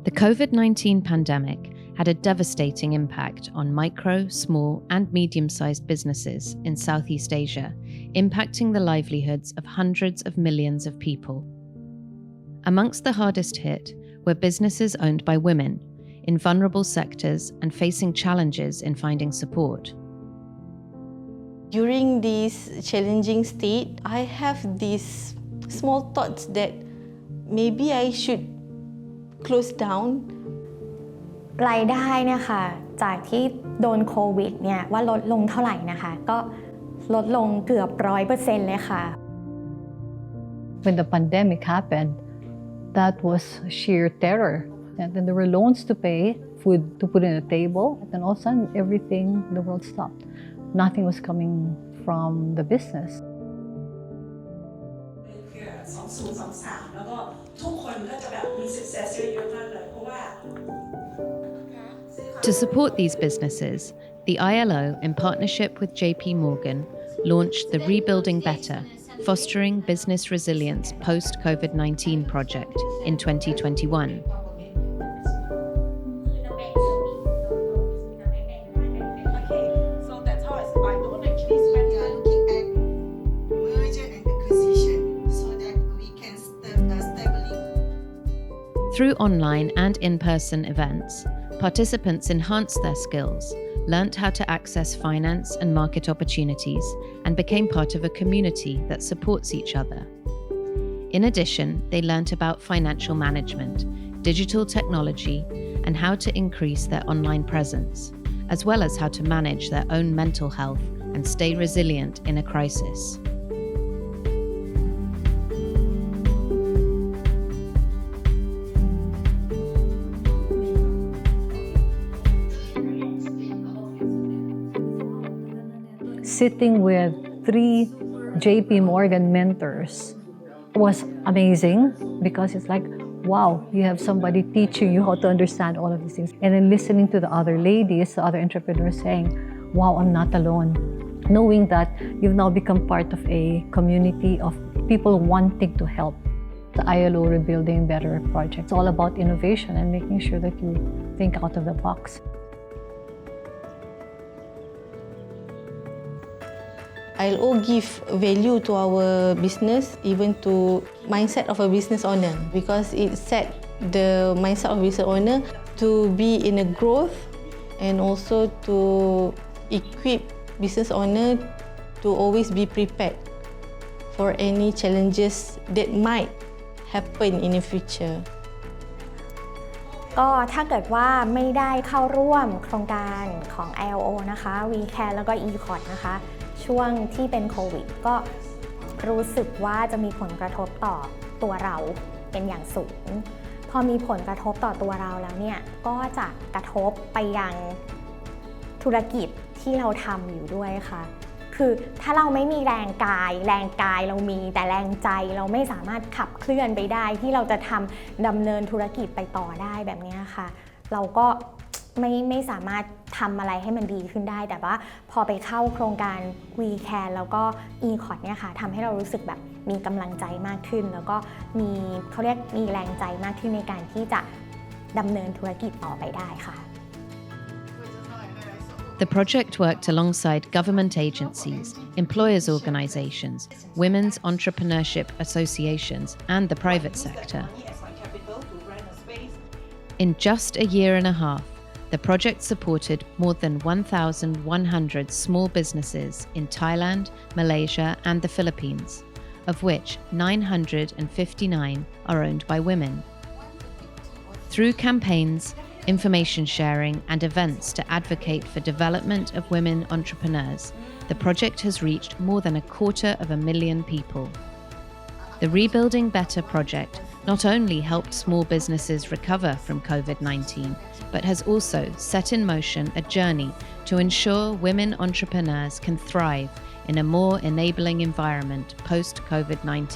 The COVID-19 pandemic had a devastating impact on micro, small, and medium-sized businesses in Southeast Asia, impacting the livelihoods of hundreds of millions of people. Amongst the hardest hit were businesses owned by women, in vulnerable sectors and facing challenges in finding support. During this challenging state, I have these small thoughts that maybe I should close down. รายได้เนี่ยค่ะจากที่โดนโควิดเนี่ยว่าลดลงเท่าไหร่นะคะก็ลดลงเกือบ 100% เลยค่ะ When the pandemic happened, that was sheer terror. And then there were loans to pay, food to put on the table, and then all of a sudden everything in the world stopped. Nothing was coming from the business. 2023แล้วก็ทุกคนก็จะแบบมี success เยอะๆมากเลยเพราะว่า To support these businesses, the ILO, in partnership with JP Morgan, launched the Rebuilding Better, Fostering Business Resilience Post-COVID-19 project in 2021. Through online and in-person events, participants enhanced their skills, learnt how to access finance and market opportunities, and became part of a community that supports each other. In addition, they learnt about financial management, digital technology, and how to increase their online presence, as well as how to manage their own mental health and stay resilient in a crisis. Sitting with 3 JP Morgan mentors was amazing because it's like, wow, you have somebody teaching you how to understand all of these things. And then listening to the other ladies, the other entrepreneurs saying, wow, I'm not alone. Knowing that you've now become part of a community of people wanting to help. The ILO Rebuilding Better project. It's all about innovation and making sure that you think out of the box. ILO give value to our business, even to mindset of a business owner, because it set the mindset of business owner to be in a growth and also to equip business owner to always be prepared for any challenges that might happen in the future. ก็ถ้าเกิดว่าไม่ได้เข้าร่วมโครงการของ ILO นะคะ WeCare แล้วก็ ECOT นะคะช่วงที่เป็นโควิดก็รู้สึกว่าจะมีผลกระทบต่อตัวเราเป็นอย่างสูงพอมีผลกระทบต่อตัวเราแล้วเนี่ยก็จะกระทบไปยังธุรกิจที่เราทำอยู่ด้วยค่ะคือถ้าเราไม่มีแรงกายเรามีแต่แรงใจเราไม่สามารถขับเคลื่อนไปได้ที่เราจะดำเนินธุรกิจไปต่อได้แบบนี้ค่ะเราก็ไม่สามารถทำอะไรให้มันดีขึ้นได้แต่ว่าพอไปเข้าโครงการ WeCare แล้วก็ ECOT เนี่ยค่ะทำให้เรารู้สึกแบบมีกำลังใจมากขึ้นแล้วก็มีแรงใจมากขึ้นในการที่จะดำเนินธุรกิจต่อไปได้ค่ะ The project worked alongside government agencies, employers' organizations, women's entrepreneurship associations, and the private sector. In just a year and a half, the project supported more than 1,100 small businesses in Thailand, Malaysia, and the Philippines, of which 959 are owned by women. Through campaigns, information sharing, and events to advocate for development of women entrepreneurs, the project has reached more than 250,000 people. The Rebuilding Better project not only helped small businesses recover from COVID-19, but has also set in motion a journey to ensure women entrepreneurs can thrive in a more enabling environment post-COVID-19.